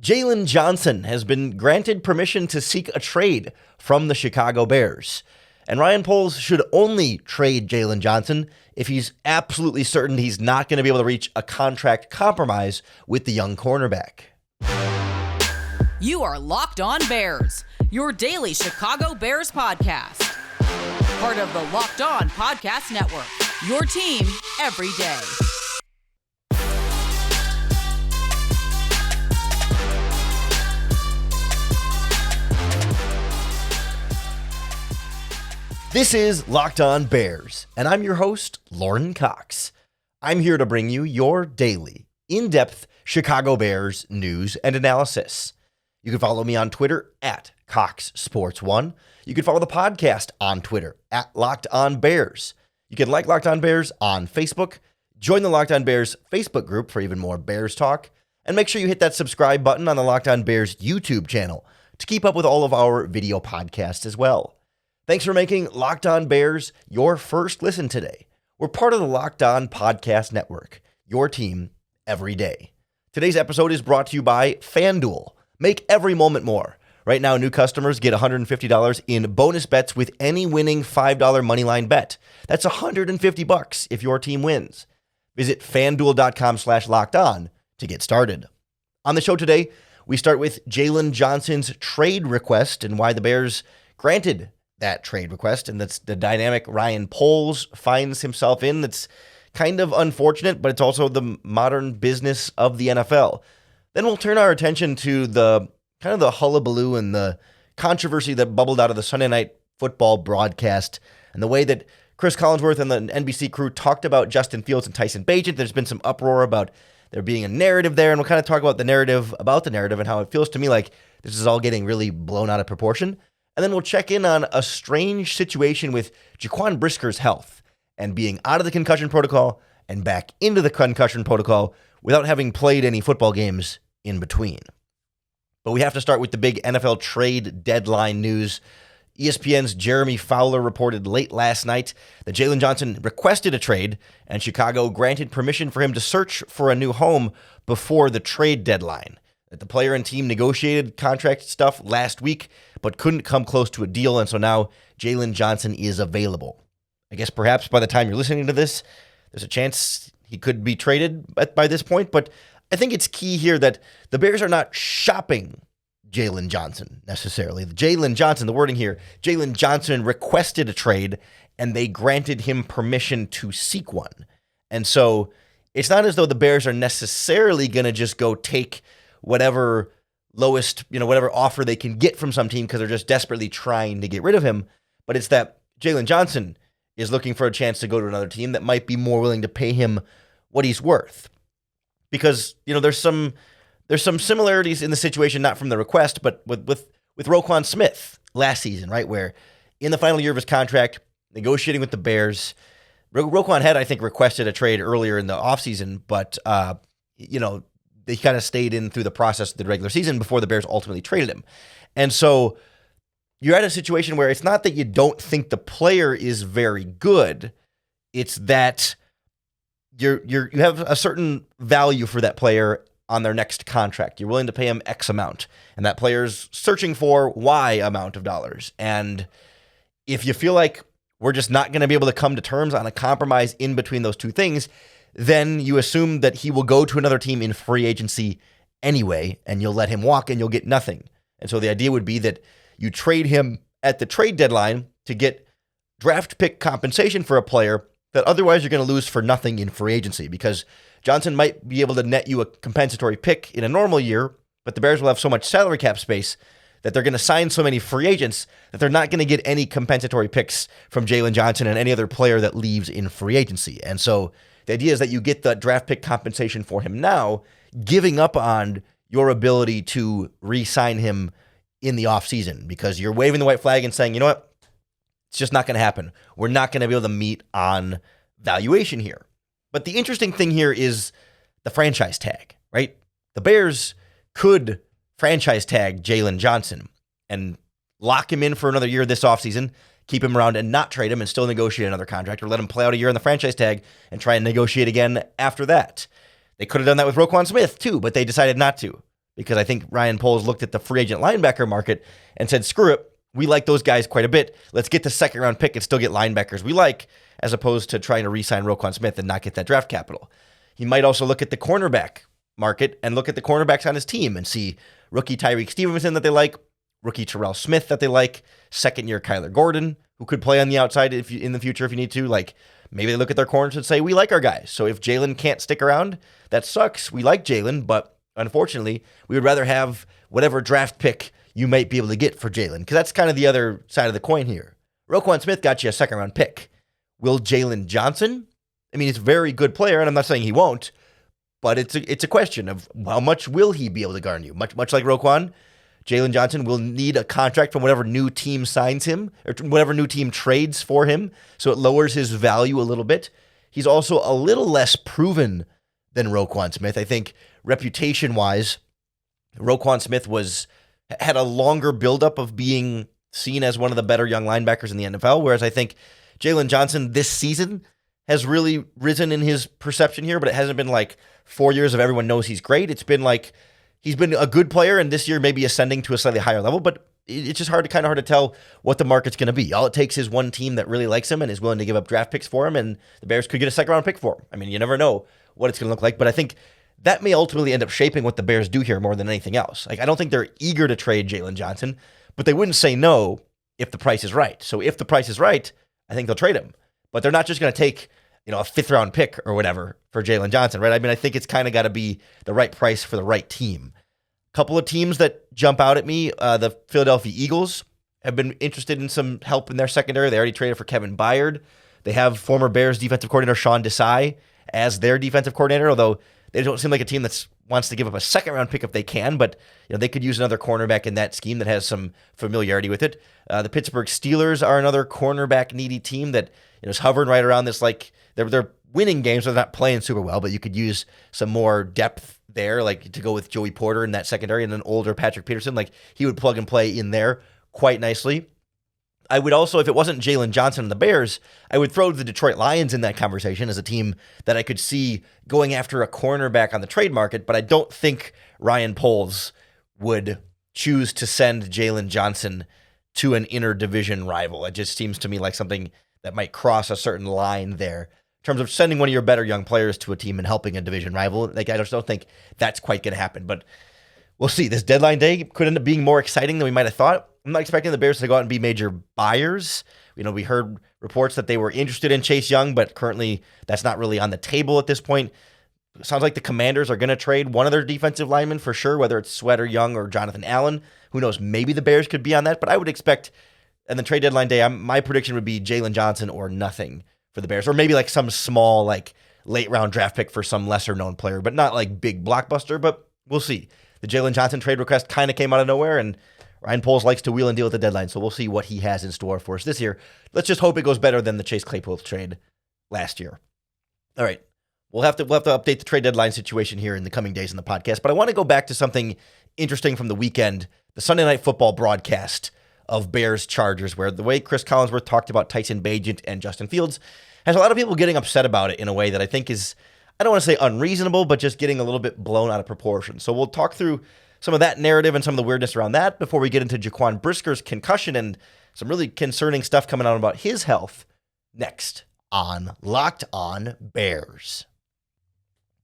Jaylon Johnson has been granted permission to seek a trade from the Chicago Bears. And Ryan Poles should only trade Jaylon Johnson if he's absolutely certain he's not going to be able to reach a contract compromise with the young cornerback. You are Locked On Bears, your daily Chicago Bears podcast. Part of the Locked On Podcast Network, your team every day. This is Locked On Bears, and I'm your host, Lauren Cox. I'm here to bring you your daily, in-depth Chicago Bears news and analysis. You can follow me on Twitter at CoxSports1. You can follow the podcast on Twitter at Locked On Bears. You can like Locked On Bears on Facebook, join the Locked On Bears Facebook group for even more Bears talk, and make sure you hit that subscribe button on the Locked On Bears YouTube channel to keep up with all of our video podcasts as well. Thanks for making Locked On Bears your first listen today. We're part of the Locked On Podcast Network, your team every day. Today's episode is brought to you by FanDuel. Make every moment more. Right now, new customers get $150 in bonus bets with any winning $5 moneyline bet. That's $150 if your team wins. Visit FanDuel.com/lockedon to get started. On the show today, we start with Jaylon Johnson's trade request and why the Bears granted that trade request, and that's the dynamic Ryan Poles finds himself in. That's kind of unfortunate, but it's also the modern business of the NFL. Then we'll turn our attention to the kind of the hullabaloo and the controversy that bubbled out of the Sunday Night Football broadcast and the way that Cris Collinsworth and the NBC crew talked about Justin Fields and Tyson Bagent. There's been some uproar about there being a narrative there, and we'll kind of talk about the narrative and how it feels to me like this is all getting really blown out of proportion. And then we'll check in on a strange situation with Jaquan Brisker's health and being out of the concussion protocol and back into the concussion protocol without having played any football games in between. But we have to start with the big NFL trade deadline news. ESPN's Jeremy Fowler reported late last night that Jaylon Johnson requested a trade and Chicago granted permission for him to search for a new home before the trade deadline. That the player and team negotiated contract stuff last week, but couldn't come close to a deal, and so now Jaylon Johnson is available. I guess perhaps by the time you're listening to this, there's a chance he could be traded by this point, but I think it's key here that the Bears are not shopping Jaylon Johnson necessarily. Jaylon Johnson, the wording here, Jaylon Johnson requested a trade, and they granted him permission to seek one. And so it's not as though the Bears are necessarily going to just go take whatever lowest, whatever offer they can get from some team because they're just desperately trying to get rid of him. But it's that Jaylon Johnson is looking for a chance to go to another team that might be more willing to pay him what he's worth. Because, there's some similarities in the situation, not from the request, but with Roquan Smith last season, right? Where in the final year of his contract, negotiating with the Bears, Roquan had, I think, requested a trade earlier in the offseason, but, they kind of stayed in through the process of the regular season before the Bears ultimately traded him. And so you're at a situation where it's not that you don't think the player is very good. It's that you have a certain value for that player on their next contract. You're willing to pay him X amount, and that player's searching for Y amount of dollars. And if you feel like we're just not going to be able to come to terms on a compromise in between those two things, then you assume that he will go to another team in free agency anyway, and you'll let him walk and you'll get nothing. And so the idea would be that you trade him at the trade deadline to get draft pick compensation for a player that otherwise you're going to lose for nothing in free agency, because Johnson might be able to net you a compensatory pick in a normal year, but the Bears will have so much salary cap space that they're going to sign so many free agents that they're not going to get any compensatory picks from Jaylon Johnson and any other player that leaves in free agency. And so the idea is that you get the draft pick compensation for him now, giving up on your ability to re-sign him in the offseason, because you're waving the white flag and saying, you know what, it's just not going to happen. We're not going to be able to meet on valuation here. But the interesting thing here is the franchise tag, right? The Bears could franchise tag Jaylon Johnson and lock him in for another year this offseason, keep him around and not trade him and still negotiate another contract, or let him play out a year on the franchise tag and try and negotiate again after that. They could have done that with Roquan Smith too, but they decided not to. because I think Ryan Poles looked at the free agent linebacker market and said, screw it, we like those guys quite a bit. Let's get the second-round pick and still get linebackers we like, as opposed to trying to re-sign Roquan Smith and not get that draft capital. He might also look at the cornerback market and look at the cornerbacks on his team and see rookie Tyreek Stevenson that they like, rookie Terrell Smith that they like, second-year Kyler Gordon, who could play on the outside in the future if you need to. Like, maybe they look at their corners and say, we like our guys. So if Jaylon can't stick around, that sucks. We like Jaylon, but unfortunately, we would rather have whatever draft pick you might be able to get for Jaylon, because that's kind of the other side of the coin here. Roquan Smith got you a second-round pick. Will Jaylon Johnson? I mean, he's a very good player, and I'm not saying he won't, but it's a question of how much will he be able to garner you? Much like Roquan, Jaylon Johnson will need a contract from whatever new team signs him or whatever new team trades for him, so it lowers his value a little bit. He's also a little less proven than Roquan Smith. I think reputation-wise, Roquan Smith had a longer buildup of being seen as one of the better young linebackers in the NFL, whereas I think Jaylon Johnson this season has really risen in his perception here, but it hasn't been like 4 years of everyone knows he's great. It's been like he's been a good player, and this year maybe ascending to a slightly higher level, but it's just hard to tell what the market's going to be. All it takes is one team that really likes him and is willing to give up draft picks for him, and the Bears could get a second-round pick for him. I mean, you never know what it's going to look like, but I think that may ultimately end up shaping what the Bears do here more than anything else. Like, I don't think they're eager to trade Jaylon Johnson, but they wouldn't say no if the price is right. So if the price is right, I think they'll trade him. But they're not just going to take, a fifth-round pick or whatever for Jaylon Johnson, right? I mean, I think it's kind of got to be the right price for the right team. A couple of teams that jump out at me, the Philadelphia Eagles have been interested in some help in their secondary. They already traded for Kevin Byard. They have former Bears defensive coordinator Sean Desai as their defensive coordinator, although they don't seem like a team that wants to give up a second-round pick if they can, but they could use another cornerback in that scheme that has some familiarity with it. The Pittsburgh Steelers are another cornerback-needy team that is hovering right around this, like, they're winning games, they're not playing super well, but you could use some more depth there, like to go with Joey Porter in that secondary and an older Patrick Peterson. Like, he would plug and play in there quite nicely. I would also, if it wasn't Jaylon Johnson and the Bears, I would throw the Detroit Lions in that conversation as a team that I could see going after a cornerback on the trade market, but I don't think Ryan Poles would choose to send Jaylon Johnson to an interdivision rival. It just seems to me like something that might cross a certain line there. In terms of sending one of your better young players to a team and helping a division rival, like, I just don't think that's quite going to happen, but we'll see. This deadline day could end up being more exciting than we might have thought. I'm not expecting the Bears to go out and be major buyers. We heard reports that they were interested in Chase Young, but currently that's not really on the table at this point. It sounds like the Commanders are going to trade one of their defensive linemen for sure, whether it's Sweat or Young or Jonathan Allen. Who knows? Maybe the Bears could be on that, but I would expect, and the trade deadline day, my prediction would be Jaylon Johnson or nothing for the Bears, or maybe like some small, like, late-round draft pick for some lesser-known player, but not like big blockbuster, but we'll see. The Jaylon Johnson trade request kind of came out of nowhere, and Ryan Poles likes to wheel and deal at the deadline, so we'll see what he has in store for us this year. Let's just hope it goes better than the Chase Claypool trade last year. All right, we'll have to update the trade deadline situation here in the coming days in the podcast, but I want to go back to something interesting from the weekend, the Sunday Night Football broadcast of Bears-Chargers, where the way Cris Collinsworth talked about Tyson Bagent and Justin Fields has a lot of people getting upset about it in a way that I think is, I don't want to say unreasonable, but just getting a little bit blown out of proportion. So we'll talk through some of that narrative and some of the weirdness around that before we get into Jaquan Brisker's concussion and some really concerning stuff coming out about his health next on Locked On Bears.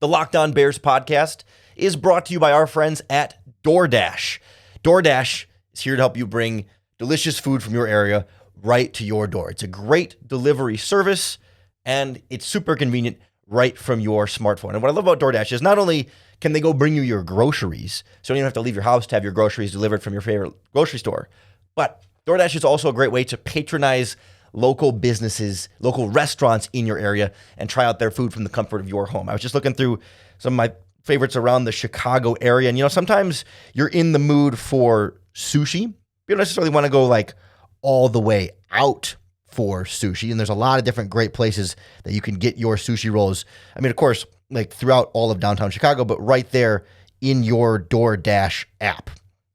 The Locked On Bears podcast is brought to you by our friends at DoorDash. DoorDash is here to help you bring delicious food from your area right to your door. It's a great delivery service, and it's super convenient right from your smartphone. And what I love about DoorDash is not only can they go bring you your groceries, so you don't even have to leave your house to have your groceries delivered from your favorite grocery store, but DoorDash is also a great way to patronize local businesses, local restaurants in your area, and try out their food from the comfort of your home. I was just looking through some of my favorites around the Chicago area, and sometimes you're in the mood for sushi. You don't necessarily want to go like all the way out for sushi, and there's a lot of different great places that you can get your sushi rolls. I mean, of course, like throughout all of downtown Chicago, but right there in your DoorDash app.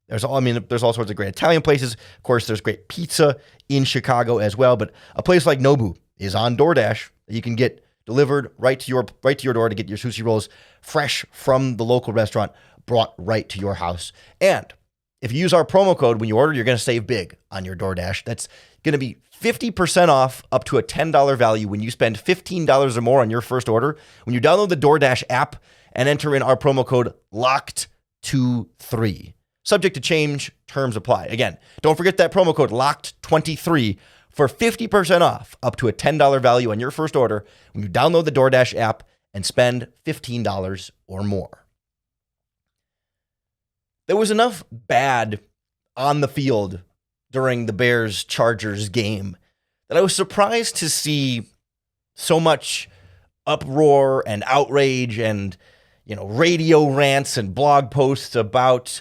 There's all sorts of great Italian places. Of course, there's great pizza in Chicago as well, but a place like Nobu is on DoorDash that you can get delivered right to your door to get your sushi rolls fresh from the local restaurant, brought right to your house. And if you use our promo code when you order, you're going to save big on your DoorDash. That's going to be 50% off up to a $10 value when you spend $15 or more on your first order. When you download the DoorDash app and enter in our promo code LOCKED23. Subject to change, terms apply. Again, don't forget that promo code LOCKED23 for 50% off up to a $10 value on your first order when you download the DoorDash app and spend $15 or more. There was enough bad on the field during the Bears-Chargers game that I was surprised to see so much uproar and outrage and, radio rants and blog posts about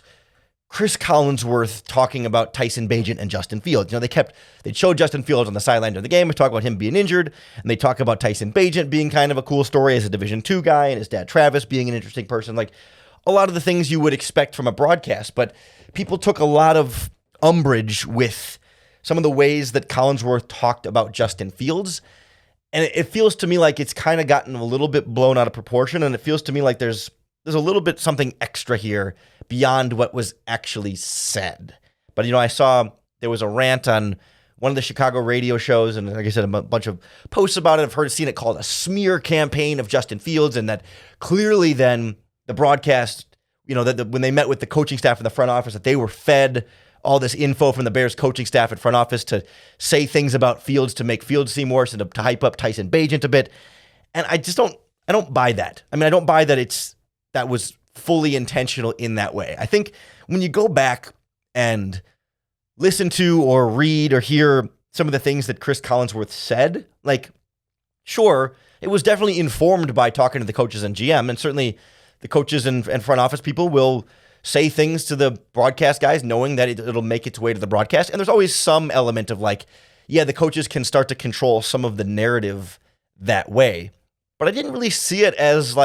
Cris Collinsworth talking about Tyson Bagent and Justin Fields. They showed Justin Fields on the sideline during the game. They talk about him being injured, and they talk about Tyson Bagent being kind of a cool story as a Division II guy, and his dad Travis being an interesting person. Like a lot of the things you would expect from a broadcast, but people took a lot of umbrage with some of the ways that Collinsworth talked about Justin Fields. And it feels to me like it's kind of gotten a little bit blown out of proportion, and it feels to me like there's a little bit something extra here beyond what was actually said. But, I saw there was a rant on one of the Chicago radio shows, and like I said, a bunch of posts about it. I've seen it called a smear campaign of Justin Fields, and that clearly then the broadcast, that when they met with the coaching staff in the front office, that they were fed all this info from the Bears coaching staff and front office to say things about Fields to make Fields seem worse and to hype up Tyson Bagent a bit. And I don't buy that. I don't buy that that was fully intentional in that way. I think when you go back and listen to or read or hear some of the things that Cris Collinsworth said, sure, it was definitely informed by talking to the coaches and GM, and certainly the coaches and front office people will say things to the broadcast guys knowing that it'll make its way to the broadcast. And there's always some element of the coaches can start to control some of the narrative that way. But I didn't really see it as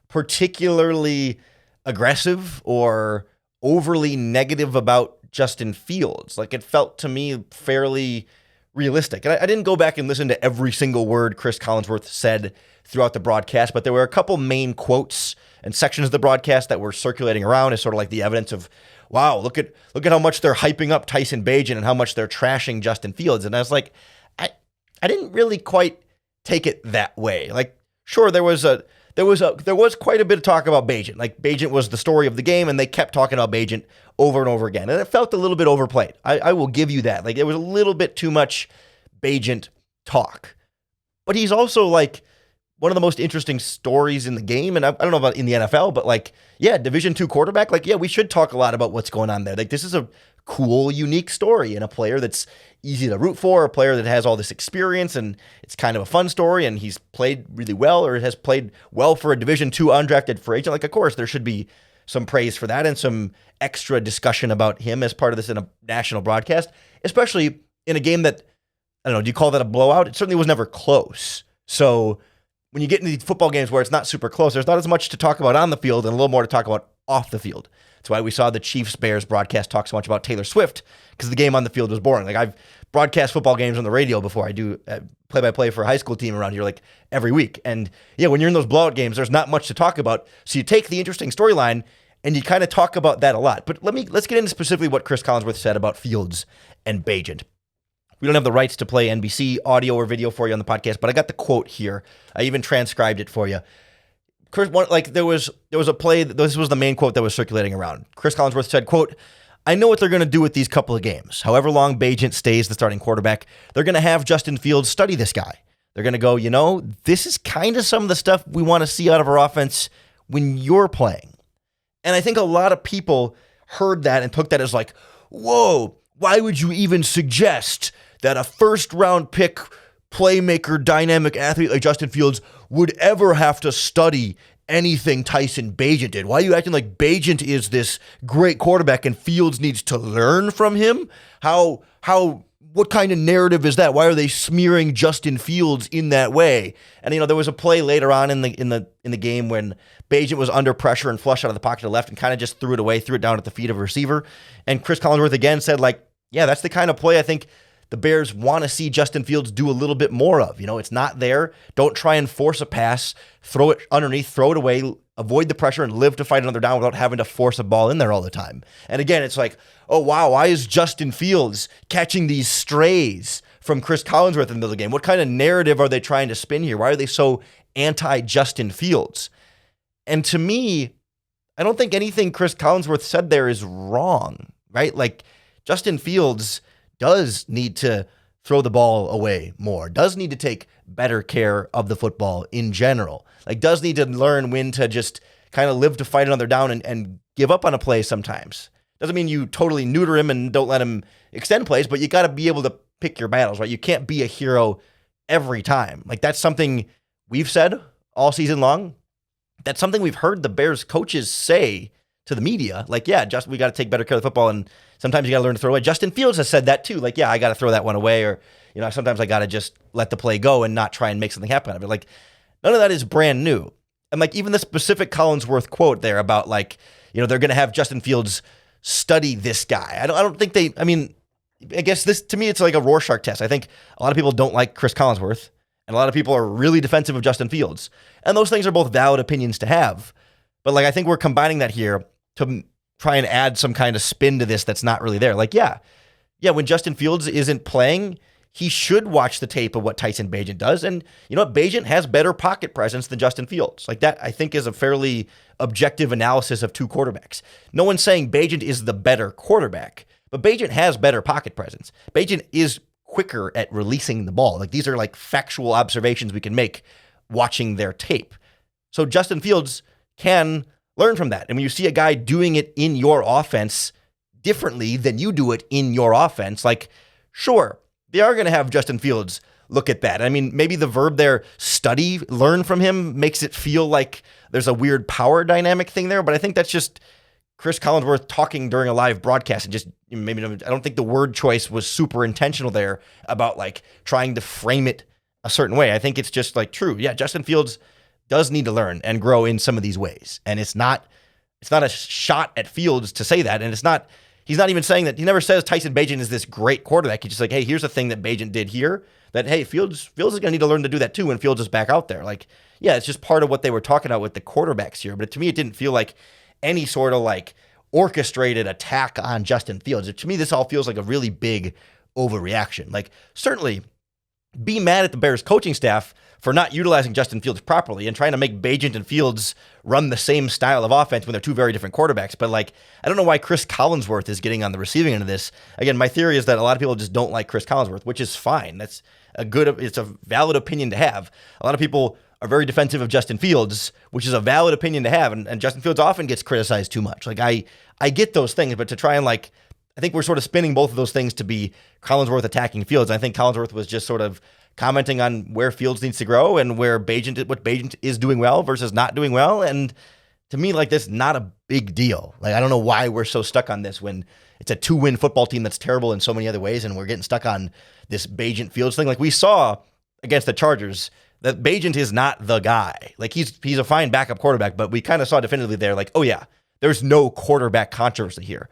particularly aggressive or overly negative about Justin Fields. It felt to me fairly realistic. And I didn't go back and listen to every single word Cris Collinsworth said throughout the broadcast, but there were a couple main quotes and sections of the broadcast that were circulating around as sort of the evidence of, wow, look at how much they're hyping up Tyson Bagent and how much they're trashing Justin Fields. And I was like, I didn't really quite take it that way. Sure, there was quite a bit of talk about Bagent. Bagent was the story of the game, and they kept talking about Bagent over and over again. And it felt a little bit overplayed. I will give you that. There was a little bit too much Bagent talk. But he's also one of the most interesting stories in the game. And I don't know about in the NFL, but Division II quarterback. We should talk a lot about what's going on there. This is a cool, unique story and a player that's easy to root for, a player that has all this experience, and it's kind of a fun story, and he's played really well or has played well for a Division II undrafted free agent. Of course, there should be some praise for that and some extra discussion about him as part of this in a national broadcast, especially in a game that, I don't know, do you call that a blowout? It certainly was never close. So when you get into these football games where it's not super close, there's not as much to talk about on the field and a little more to talk about off the field. That's why we saw the Chiefs-Bears broadcast talk so much about Taylor Swift, because the game on the field was boring. I've broadcast football games on the radio before. I do play-by-play for a high school team around here every week. And when you're in those blowout games, there's not much to talk about. So you take the interesting storyline and you kind of talk about that a lot. But let's get into specifically what Cris Collinsworth said about Fields and Bagent. We don't have the rights to play NBC audio or video for you on the podcast, but I got the quote here. I even transcribed it for you. Chris, there was a play. This was the main quote that was circulating around. Cris Collinsworth said, quote, "I know what they're going to do with these couple of games. However long Bagent stays the starting quarterback, they're going to have Justin Fields study this guy. They're going to go, this is kind of some of the stuff we want to see out of our offense when you're playing." And I think a lot of people heard that and took that as whoa, why would you even suggest that a first-round pick playmaker, dynamic athlete like Justin Fields would ever have to study anything Tyson Bagent did? Why are you acting like Bagent is this great quarterback and Fields needs to learn from him? What kind of narrative is that? Why are they smearing Justin Fields in that way? And there was a play later on in the game when Bagent was under pressure and flushed out of the pocket to the left and kind of just threw it down at the feet of a receiver. And Cris Collinsworth again said that's the kind of play I think the Bears want to see Justin Fields do a little bit more of. It's not there. Don't try and force a pass. Throw it underneath. Throw it away. avoid the pressure and live to fight another down without having to force a ball in there all the time. And again, it's like, oh, wow, why is Justin Fields catching these strays from Cris Collinsworth in the middle of the game? What kind of narrative are they trying to spin here? Why are they so anti-Justin Fields? And to me, I don't think anything Cris Collinsworth said there is wrong, right? Like, Justin Fields does need to throw the ball away more, does need to take better care of the football in general, like does need to learn when to just kind of live to fight another down and give up on a play sometimes. Doesn't mean you totally neuter him and don't let him extend plays, but you got to be able to pick your battles, right? You can't be a hero every time. Like, that's something we've said all season long. That's something we've heard the Bears coaches say to the media. Like, yeah, we got to take better care of the football, and sometimes you got to learn to throw away. Justin Fields has said that too. Like, yeah, I got to throw that one away, or, sometimes I got to just let the play go and not try and make something happen out of it. Like, none of that is brand new. And like, even the specific Collinsworth quote there about like, they're going to have Justin Fields study this guy. I don't think I guess this, to me, it's like a Rorschach test. I think a lot of people don't like Cris Collinsworth, and a lot of people are really defensive of Justin Fields. And those things are both valid opinions to have. But like, I think we're combining that here to try and add some kind of spin to this that's not really there. Like, yeah, when Justin Fields isn't playing, he should watch the tape of what Tyson Bagent does. And you know what? Bagent has better pocket presence than Justin Fields. Like, that, I think, is a fairly objective analysis of two quarterbacks. No one's saying Bagent is the better quarterback, but Bagent has better pocket presence. Bagent is quicker at releasing the ball. Like, these are like factual observations we can make watching their tape. So Justin Fields can learn from that. And when you see a guy doing it in your offense differently than you do it in your offense, like, sure, they are going to have Justin Fields look at that. I mean, maybe the verb there, study, learn from him, makes it feel like there's a weird power dynamic thing there. But I think that's just Cris Collinsworth talking during a live broadcast, and just maybe, I don't think the word choice was super intentional there about like trying to frame it a certain way. I think it's just like true. Yeah, Justin Fields does need to learn and grow in some of these ways. And it's not a shot at Fields to say that. And he's not even saying that. He never says Tyson Bagent is this great quarterback. He's just like, hey, here's the thing that Bagent did here that, hey, Fields is going to need to learn to do that too when Fields is back out there. Like, yeah, it's just part of what they were talking about with the quarterbacks here. But to me, it didn't feel like any sort of like orchestrated attack on Justin Fields. To me, this all feels like a really big overreaction. Like, certainly be mad at the Bears coaching staff for not utilizing Justin Fields properly and trying to make Bagent and Fields run the same style of offense when they're two very different quarterbacks. But like, I don't know why Cris Collinsworth is getting on the receiving end of this. Again, my theory is that a lot of people just don't like Cris Collinsworth, which is fine. It's a valid opinion to have. A lot of people are very defensive of Justin Fields, which is a valid opinion to have. And Justin Fields often gets criticized too much. Like, I get those things, but to try and like, I think we're sort of spinning both of those things to be Collinsworth attacking Fields. I think Collinsworth was just sort of commenting on where Fields needs to grow and what Bagent is doing well versus not doing well. And to me, like, this, not a big deal. Like, I don't know why we're so stuck on this when it's a 2-win football team that's terrible in so many other ways, and we're getting stuck on this Bagent Fields thing. Like, we saw against the Chargers that Bagent is not the guy. Like, he's a fine backup quarterback, but we kind of saw definitively there, like, oh yeah, there's no quarterback controversy here.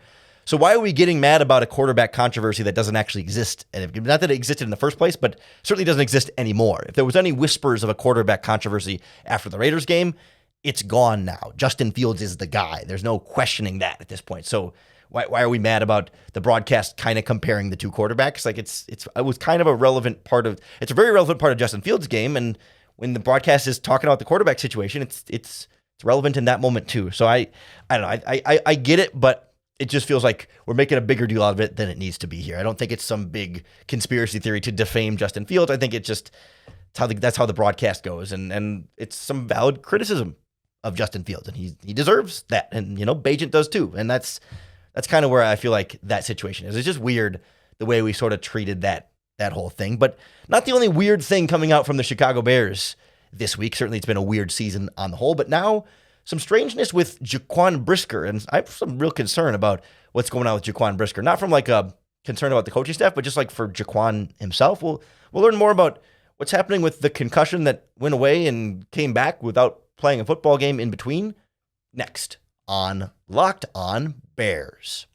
So why are we getting mad about a quarterback controversy that doesn't actually exist? And not that it existed in the first place, but certainly doesn't exist anymore. If there was any whispers of a quarterback controversy after the Raiders game, it's gone now. Justin Fields is the guy. There's no questioning that at this point. So why are we mad about the broadcast kind of comparing the two quarterbacks? Like, it was kind of a relevant part of, it's a very relevant part of Justin Fields' game. And when the broadcast is talking about the quarterback situation, it's relevant in that moment too. So I don't know. I get it, but it just feels like we're making a bigger deal out of it than it needs to be here. I don't think it's some big conspiracy theory to defame Justin Fields. I think it's just that's how the broadcast goes, and it's some valid criticism of Justin Fields, and he deserves that, and Bagent does too, and that's kind of where I feel like that situation is. It's just weird the way we sort of treated that whole thing, but not the only weird thing coming out from the Chicago Bears this week. Certainly, it's been a weird season on the whole, but now some strangeness with Jaquan Brisker, and I have some real concern about what's going on with Jaquan Brisker. Not from like a concern about the coaching staff, but just like for Jaquan himself. We'll learn more about what's happening with the concussion that went away and came back without playing a football game in between. Next on Locked On Bears.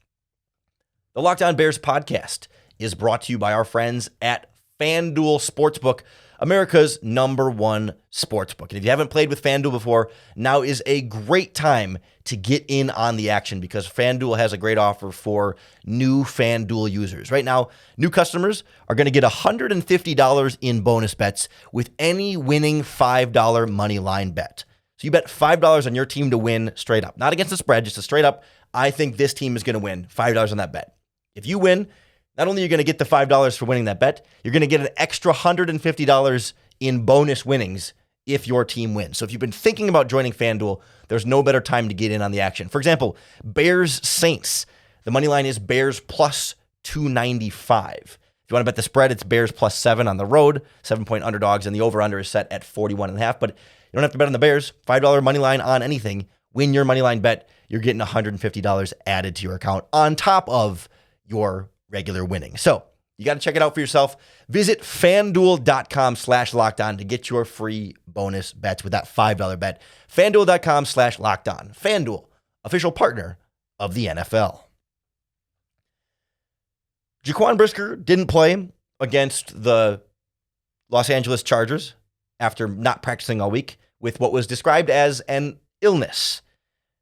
The Locked On Bears podcast is brought to you by our friends at FanDuel Sportsbook, America's #1 sportsbook. And if you haven't played with FanDuel before, now is a great time to get in on the action because FanDuel has a great offer for new FanDuel users. Right now, new customers are going to get $150 in bonus bets with any winning $5 money line bet. So you bet $5 on your team to win straight up. Not against the spread, just a straight up, I think this team is going to win, $5 on that bet. If you win, not only are you going to get the $5 for winning that bet, you're going to get an extra $150 in bonus winnings if your team wins. So if you've been thinking about joining FanDuel, there's no better time to get in on the action. For example, Bears-Saints. The money line is Bears plus 295. If you want to bet the spread, it's Bears plus 7 on the road, 7-point underdogs, and the over-under is set at 41.5. But you don't have to bet on the Bears. $5 money line on anything. Win your money line bet, you're getting $150 added to your account on top of your regular winning. So you got to check it out for yourself. Visit FanDuel.com/lockedon to get your free bonus bets with that $5 bet. FanDuel.com/lockedon. FanDuel, official partner of the NFL. Jaquan Brisker didn't play against the Los Angeles Chargers after not practicing all week with what was described as an illness.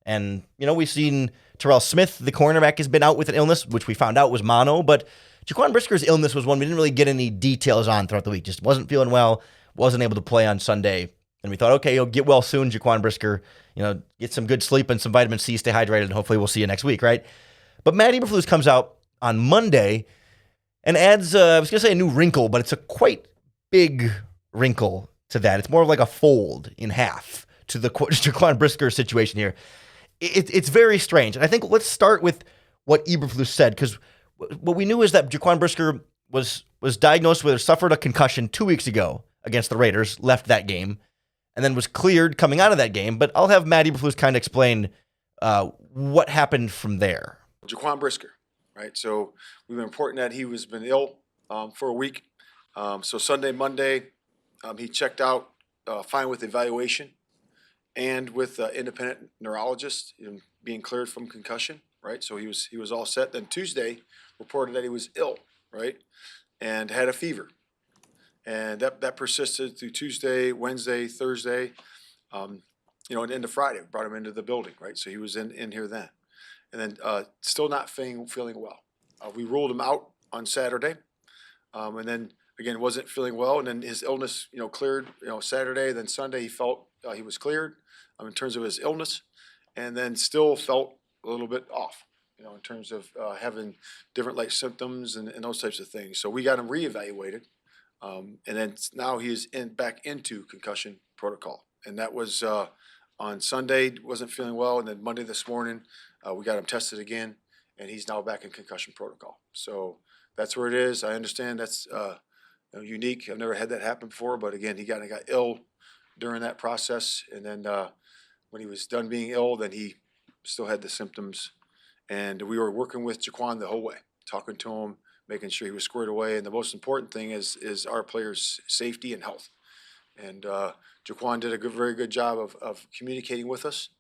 And, we've seen Terrell Smith, the cornerback, has been out with an illness, which we found out was mono, but Jaquan Brisker's illness was one we didn't really get any details on throughout the week. Just wasn't feeling well, wasn't able to play on Sunday. And we thought, okay, he'll get well soon, Jaquan Brisker, get some good sleep and some vitamin C, stay hydrated, and hopefully we'll see you next week, right? But Matt Eberflus comes out on Monday and adds, I was going to say a new wrinkle, but it's a quite big wrinkle to that. It's more like a fold in half to the Jaquan Brisker situation here. It's very strange. And I think let's start with what Eberflus said, because what we knew is that Jaquan Brisker was diagnosed with or suffered a concussion 2 weeks ago against the Raiders, left that game, and then was cleared coming out of that game. But I'll have Matt Eberflus kind of explain what happened from there. Jaquan Brisker, right? So we've been reporting that he was been ill for a week. So Sunday, Monday, he checked out fine with evaluation and with independent neurologist being cleared from concussion, right? So he was all set. Then Tuesday reported that he was ill, right, and had a fever, and that persisted through Tuesday, Wednesday, Thursday, and into Friday. Brought him into the building, right? So he was in here then, and then still not feeling well. We ruled him out on Saturday, and then again wasn't feeling well, and then his illness, cleared, Saturday. Then Sunday he felt he was cleared in terms of his illness, and then still felt a little bit off, in terms of having different symptoms and those types of things. So we got him reevaluated, and then now he is back into concussion protocol. And that was on Sunday, wasn't feeling well, and then Monday this morning we got him tested again, and he's now back in concussion protocol. So that's where it is. I understand that's unique. I've never had that happen before, but again, he got ill during that process, and then when he was done being ill, then he still had the symptoms, and we were working with Jaquan the whole way, talking to him, making sure he was squared away, and the most important thing is our players' safety and health. And Jaquan did a very good job of communicating with us,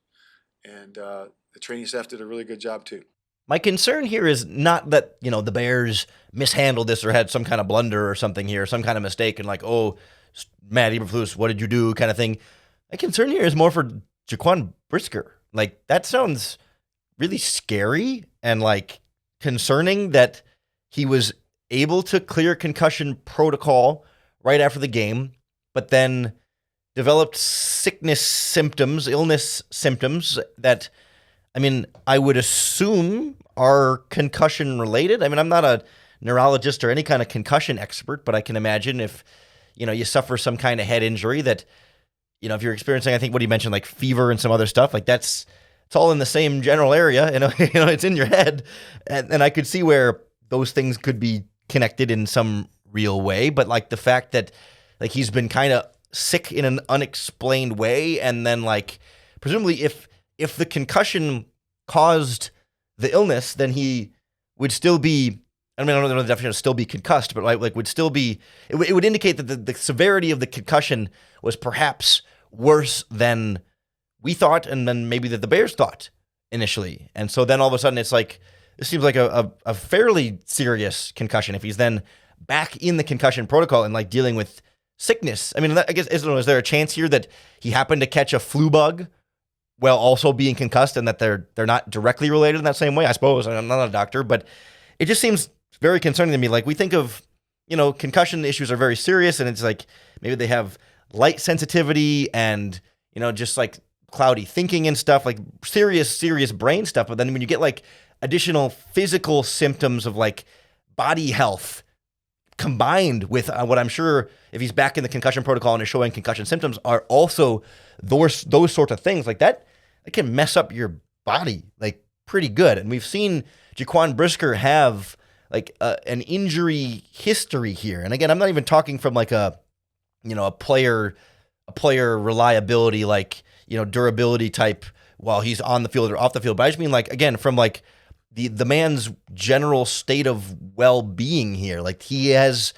and the training staff did a really good job too. My concern here is not that, the Bears mishandled this or had some kind of blunder or something here, some kind of mistake, and Matt Eberflus, what did you do kind of thing. My concern here is more for Jaquan Brisker. That sounds really scary and concerning that he was able to clear concussion protocol right after the game, but then developed illness symptoms that, I would assume are concussion related. I'm not a neurologist or any kind of concussion expert, but I can imagine if, you suffer some kind of head injury that, if you're experiencing, I think what he mentioned, fever and some other stuff, it's all in the same general area, it's in your head. And I could see where those things could be connected in some real way. But the fact that he's been kind of sick in an unexplained way. And then presumably if the concussion caused the illness, then he would still be, I don't know the definition of still be concussed, but would still be, it would indicate that the severity of the concussion was perhaps worse than we thought, and then maybe that the Bears thought initially. And so then all of a sudden it's this seems like a fairly serious concussion if he's then back in the concussion protocol and dealing with sickness. I mean, I guess, is there a chance here that he happened to catch a flu bug while also being concussed and that they're not directly related in that same way? I suppose. I'm not a doctor, but it just seems very concerning to me. Like, we think of, concussion issues are very serious, and it's like maybe they have light sensitivity and, just like cloudy thinking and stuff, like serious brain stuff. But then when you get like additional physical symptoms of like body health combined with what I'm sure, if he's back in the concussion protocol and is showing concussion symptoms, are also those sort of things like that, it can mess up your body like pretty good. And we've seen Jaquan Brisker have like an injury history here. And again, I'm not even talking from like a player reliability, like, durability type while he's on the field or off the field. But I just mean, like, again, from like the man's general state of well-being here. Like, he's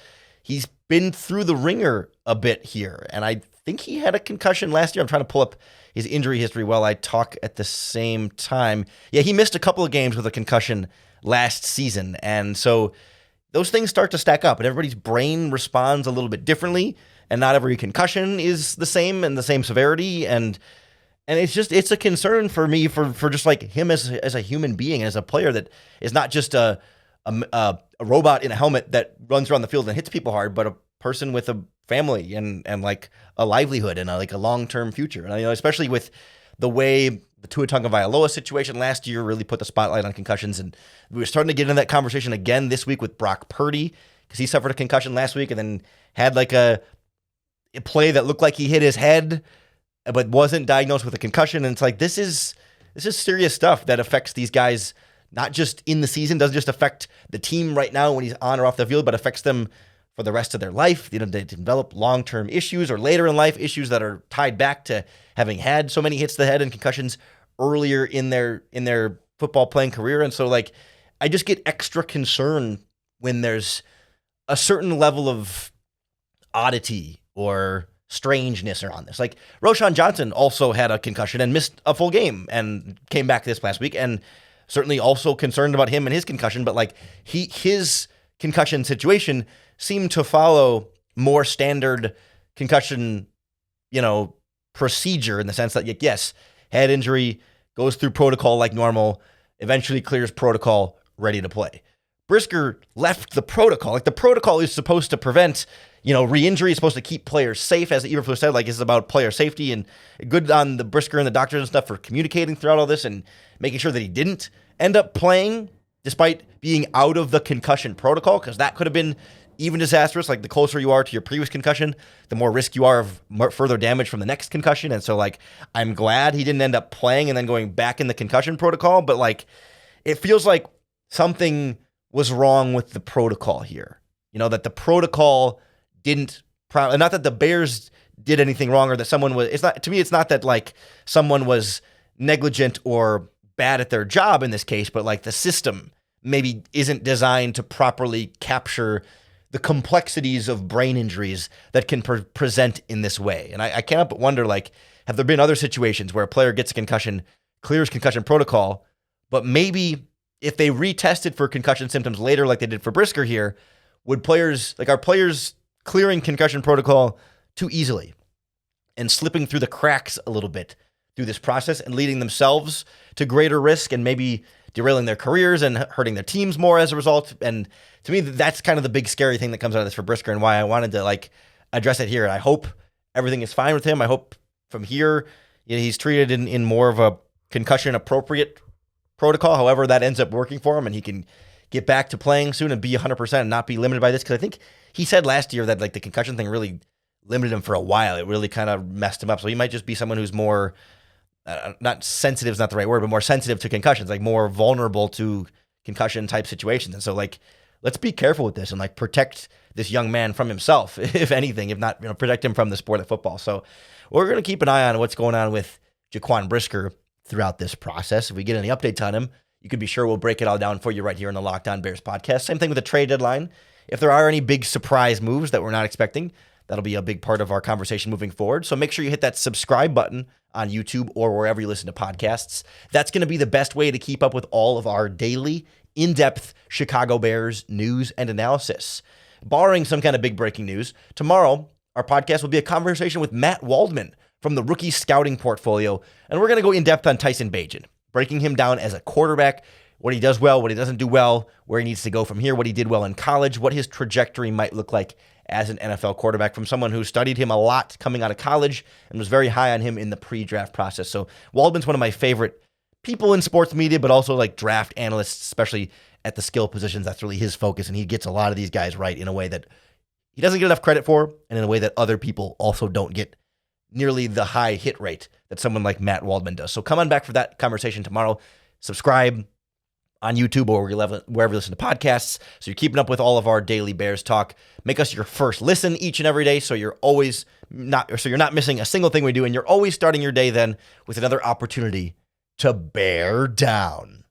been through the ringer a bit here. And I think he had a concussion last year. I'm trying to pull up his injury history while I talk at the same time. Yeah, he missed a couple of games with a concussion last season. And so those things start to stack up, and everybody's brain responds a little bit differently, and not every concussion is the same and the same severity. And it's a concern for me for just like him as a human being, as a player that is not just a robot in a helmet that runs around the field and hits people hard, but a person with a family and like a livelihood and a long-term future. And especially with the way the Tua Tagovailoa situation last year really put the spotlight on concussions, and we were starting to get into that conversation again this week with Brock Purdy, because he suffered a concussion last week and then had like a play that looked like he hit his head but wasn't diagnosed with a concussion. And it's like, this is serious stuff that affects these guys, not just in the season, doesn't just affect the team right now when he's on or off the field, but affects them for the rest of their life. They develop long-term issues or later in life issues that are tied back to having had so many hits to the head and concussions earlier in their football playing career. And so, like, I just get extra concerned when there's a certain level of oddity or strangeness around this. Like, Roquan Johnson also had a concussion and missed a full game and came back this last week, and certainly also concerned about him and his concussion. But like, his concussion situation seemed to follow more standard concussion, procedure, in the sense that, yes, head injury, goes through protocol like normal, eventually clears protocol, ready to play. Brisker left the protocol. Like, the protocol is supposed to prevent, re-injury, is supposed to keep players safe, as Eberflus said. Like, it's about player safety, and good on the Brisker and the doctors and stuff for communicating throughout all this and making sure that he didn't end up playing despite being out of the concussion protocol, because that could have been even disastrous. Like, the closer you are to your previous concussion, the more risk you are of further damage from the next concussion. And so, like, I'm glad he didn't end up playing and then going back in the concussion protocol. But like, it feels like something was wrong with the protocol here. That the protocol didn't, not that the Bears did anything wrong or that someone was, it's not that like someone was negligent or bad at their job in this case, but like the system maybe isn't designed to properly capture the complexities of brain injuries that can present in this way. And I can't help but wonder, like, have there been other situations where a player gets a concussion, clears concussion protocol, but maybe if they retested for concussion symptoms later, like they did for Brisker here, are players clearing concussion protocol too easily and slipping through the cracks a little bit through this process and leading themselves to greater risk and maybe derailing their careers and hurting their teams more as a result? And to me, that's kind of the big scary thing that comes out of this for Brisker, and why I wanted to like address it here. And I hope everything is fine with him. I hope from here he's treated in more of a concussion appropriate protocol, however that ends up working for him, and he can get back to playing soon and be 100% and not be limited by this. Because I think he said last year that like the concussion thing really limited him for a while. It really kind of messed him up. So he might just be someone who's more, not sensitive is not the right word, but more sensitive to concussions, like more vulnerable to concussion type situations. And so, like, let's be careful with this and like protect this young man from himself, if anything, if not, protect him from the sport of football. So we're going to keep an eye on what's going on with Jaquan Brisker throughout this process. If we get any updates on him, you can be sure we'll break it all down for you right here in the Locked On Bears podcast. Same thing with the trade deadline. If there are any big surprise moves that we're not expecting, that'll be a big part of our conversation moving forward. So make sure you hit that subscribe button on YouTube or wherever you listen to podcasts. That's going to be the best way to keep up with all of our daily, in-depth Chicago Bears news and analysis. Barring some kind of big breaking news, tomorrow our podcast will be a conversation with Matt Waldman from the rookie scouting portfolio, and we're going to go in depth on Tyson Bagent, breaking him down as a quarterback, what he does well, what he doesn't do well, where he needs to go from here, what he did well in college, what his trajectory might look like as an NFL quarterback from someone who studied him a lot coming out of college and was very high on him in the pre-draft process. So Waldman's one of my favorite people in sports media, but also like draft analysts, especially at the skill positions. That's really his focus, and he gets a lot of these guys right in a way that he doesn't get enough credit for, and in a way that other people also don't get nearly the high hit rate that someone like Matt Waldman does. So come on back for that conversation tomorrow. Subscribe on YouTube or wherever you listen to podcasts, so you're keeping up with all of our daily Bears talk. Make us your first listen each and every day, so you're not missing a single thing we do, and you're always starting your day then with another opportunity to bear down.